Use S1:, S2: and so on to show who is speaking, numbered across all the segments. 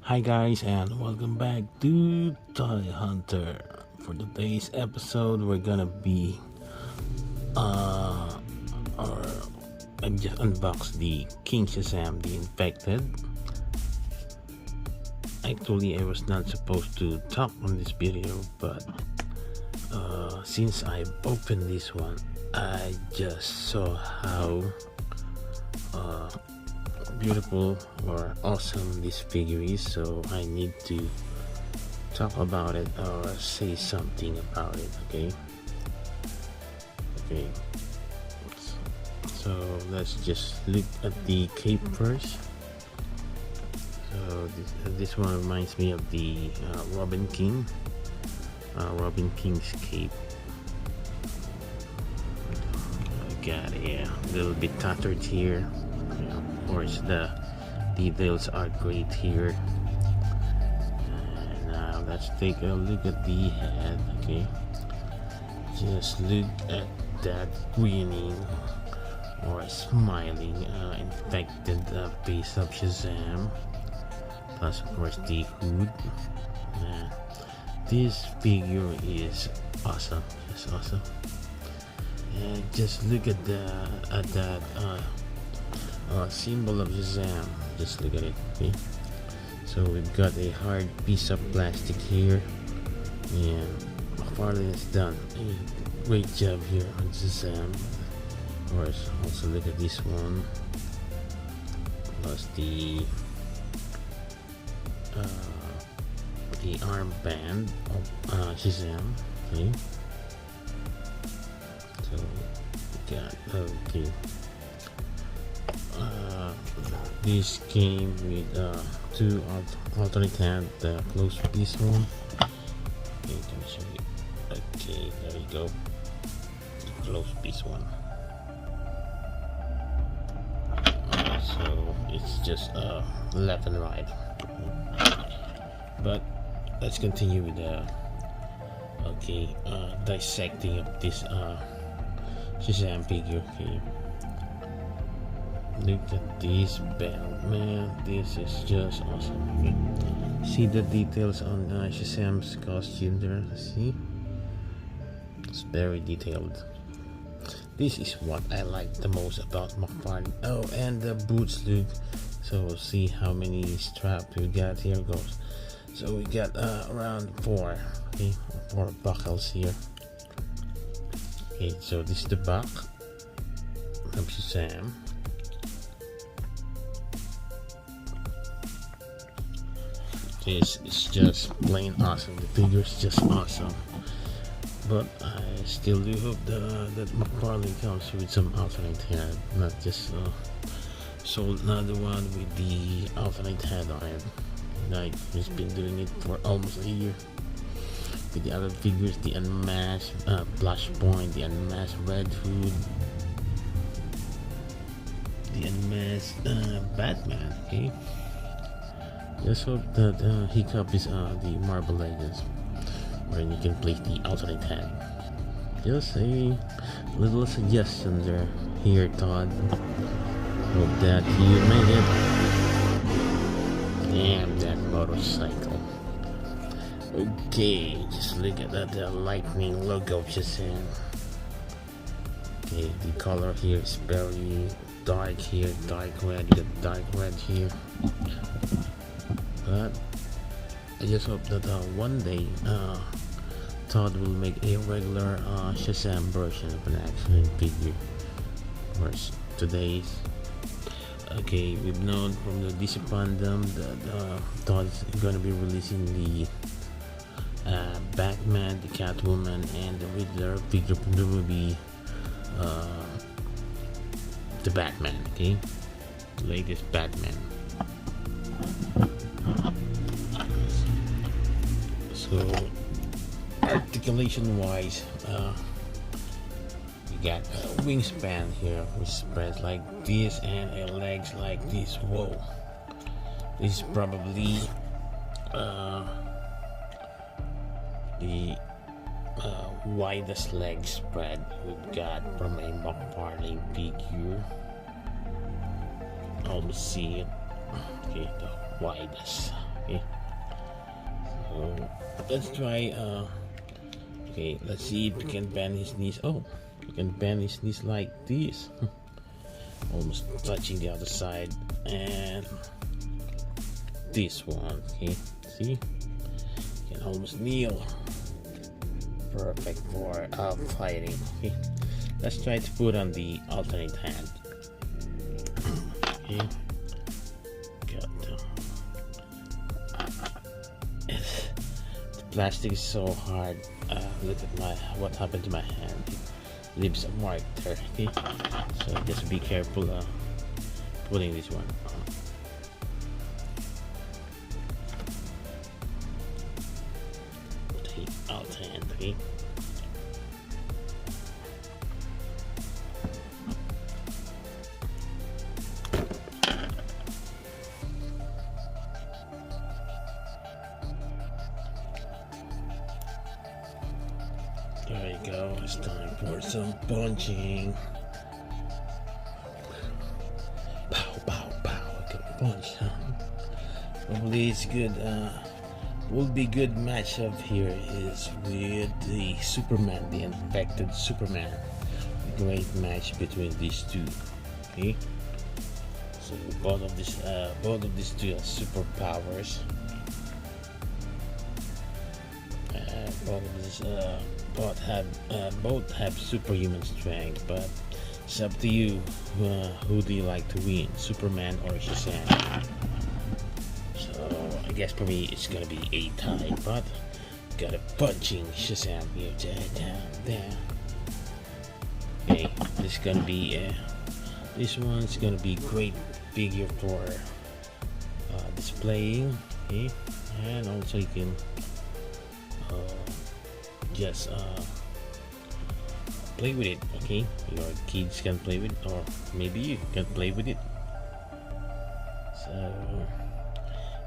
S1: Hi guys, and welcome back to Toy Hunter. For today's episode, we're gonna be or I just unboxed the King Shazam, the Infected. Actually, I was not supposed to talk on this video, but since I've opened this one, I just saw how beautiful or awesome this figure is, so I need to talk about it or say something about it. Okay, so let's just look at the cape first. So this one reminds me of the Robin King's cape. Got it, yeah, a little bit tattered here. Of course, the details are great here. And now let's take a look at the head. Okay, just look at that grinning or smiling infected face of Shazam, plus of course the hood. This figure is awesome, just awesome. And just look at that symbol of Shazam. Just look at it. Okay, so we've got a hard piece of plastic here, and Mcfarlane has done a great job here on Shazam. Of course, also look at this one, plus the armband of Shazam. Okay, so we got this came with two alternate hand close piece one. Okay, let me show you. Okay, there we go. The close piece one. So it's just left and right. But let's continue with the dissecting of this Shazam figure. Okay, look at this belt, man. This is just awesome. Okay, see the details on Shazam's costume there. See, it's very detailed. This is what I like the most about Mcfarlane. Oh, and the boots look. So see how many straps we got. Here goes. So we got around four buckles here. Okay, so this is the back of Shazam. This is just plain awesome. The figure is just awesome. But I still do hope that Mcfarlane comes with some alternate head, not just sold another one with the alternate head on it. Like he's been doing it for almost a year. With the other figures, the unmasked Flashpoint, the unmasked Red Hood, the unmasked Batman. Okay, just hope that he copies the Marvel Legends, where you can place the alternate head. Just a little suggestion there here, Todd. Hope that you made it. Damn that motorcycle. Okay, just look at that lightning logo of Shazam. Okay, the color here is very dark here, dark red. You got dark red here. But I just hope that one day Todd will make a regular Shazam version of an action figure. Of course, today's we've known from the DC fandom that Todd is going to be releasing the Batman, the Catwoman, and the Riddler figure from the movie the Batman. Okay, the latest Batman. So articulation wise, we got a wingspan here which spreads like this and a legs like this. Whoa, this is probably the widest leg spread we've got from a Mcfarlane figure. Almost see it. Okay, the widest Okay, so let's try. Okay, let's see if we can bend his knees. Oh, we can bend his knees like this. Almost touching the other side, and this one. Okay, see, you can almost kneel. Perfect for fighting. Okay, let's try to put on the alternate hand. Okay, got the plastic is so hard. Look at what happened to my hand. It leaves a mark there. Okay, so just be careful putting this one on. Take out hand. Okay. There you go, it's time for some punching. Pow, pow, pow, good punch, huh? Probably it's good, would be good matchup here is with the Superman, the infected Superman. A great match between these two, okay? So both of these two have superpowers. Both have superhuman strength, but it's up to you. Who do you like to win, Superman or Shazam? So I guess for me it's gonna be a tie, but got a punching Shazam here, down. Okay, this is gonna be this one's gonna be great figure for displaying. Okay, and also you can just play with it. Okay, your kids can play with it, or maybe you can play with it. So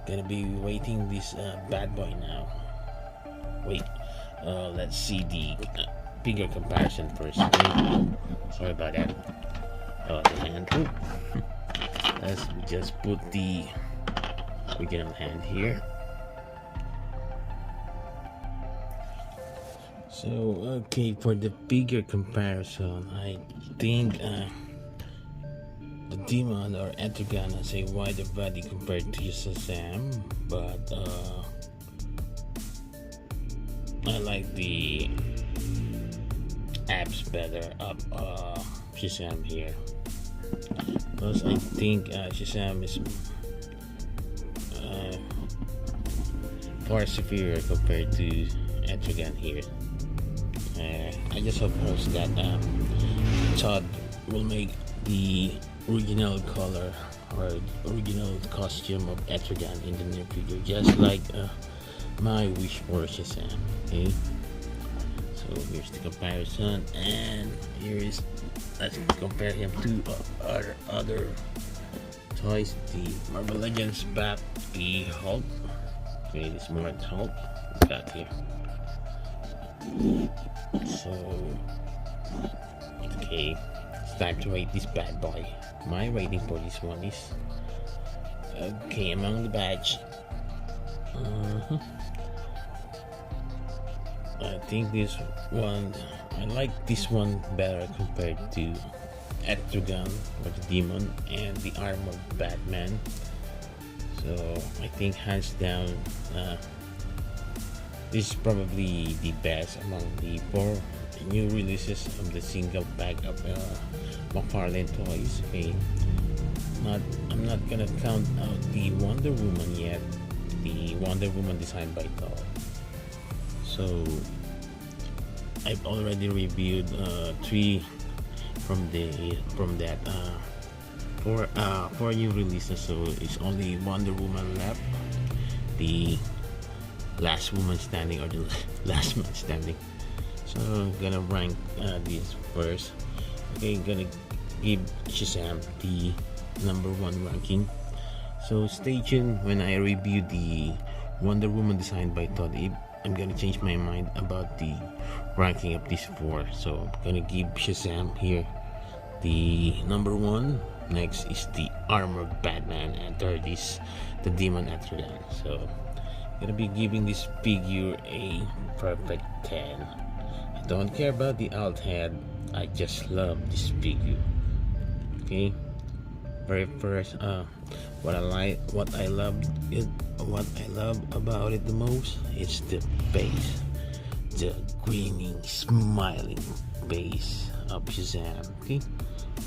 S1: gonna be waiting this bad boy now. Wait, let's see the bigger comparison first. Okay? Sorry about that. The hand. Let's just put the original hand here. So okay, for the bigger comparison, I think the Demon or Etrigan has a wider body compared to Shazam, but I like the abs better up Shazam here, because I think Shazam is far superior compared to Etrigan here. I just hope that Todd will make the original color or original costume of Etrigan in the near future, just like my wish for Shazam. Okay, so here's the comparison, and let's compare him to other toys. The Marvel Legends back, the Hulk. Okay, this is more Hulk we got here. So okay, it's time to rate this bad boy. My rating for this one is okay among the batch. I think this one, I like this one better compared to Etrigan or the Demon and the Armored Batman. So I think hands down this is probably the best among the 4 new releases of the single bag of Mcfarlane Toys. Okay, I'm not gonna count out the Wonder Woman yet, the Wonder Woman designed by Todd. So I've already reviewed 3 from that 4 new releases, so it's only Wonder Woman left, the last woman standing or the last man standing. So I'm gonna rank these first. Okay, I'm gonna give Shazam the #1 ranking. So stay tuned when I review the Wonder Woman designed by Todd. I'm gonna change my mind about the ranking of these 4. So I'm gonna give Shazam here the #1 Next is the armored Batman, and third is the demon Etrigan. So gonna be giving this figure a perfect 10. I don't care about the alt head, I just love this figure. Okay, very first, what I love about it the most is the base, the grinning, smiling base of Shazam. Okay,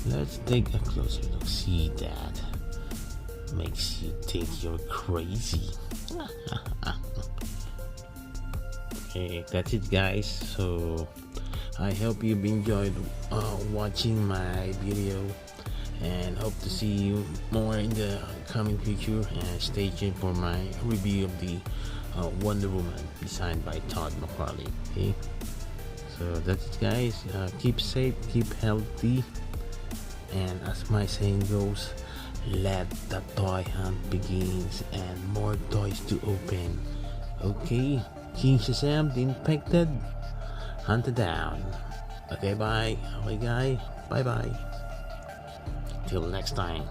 S1: let's take a closer look. See that? Makes you think you're crazy. Okay, that's it, guys. So I hope you've enjoyed watching my video, and hope to see you more in the coming future, and stay tuned for my review of the Wonder Woman designed by Todd McFarlane. Okay, so that's it, guys. Keep safe, keep healthy, and as my saying goes, let the toy hunt begins, and more toys to open. Okay, King Shazam the Infected hunted down. Okay, bye. Okay, guys, bye bye. Till next time.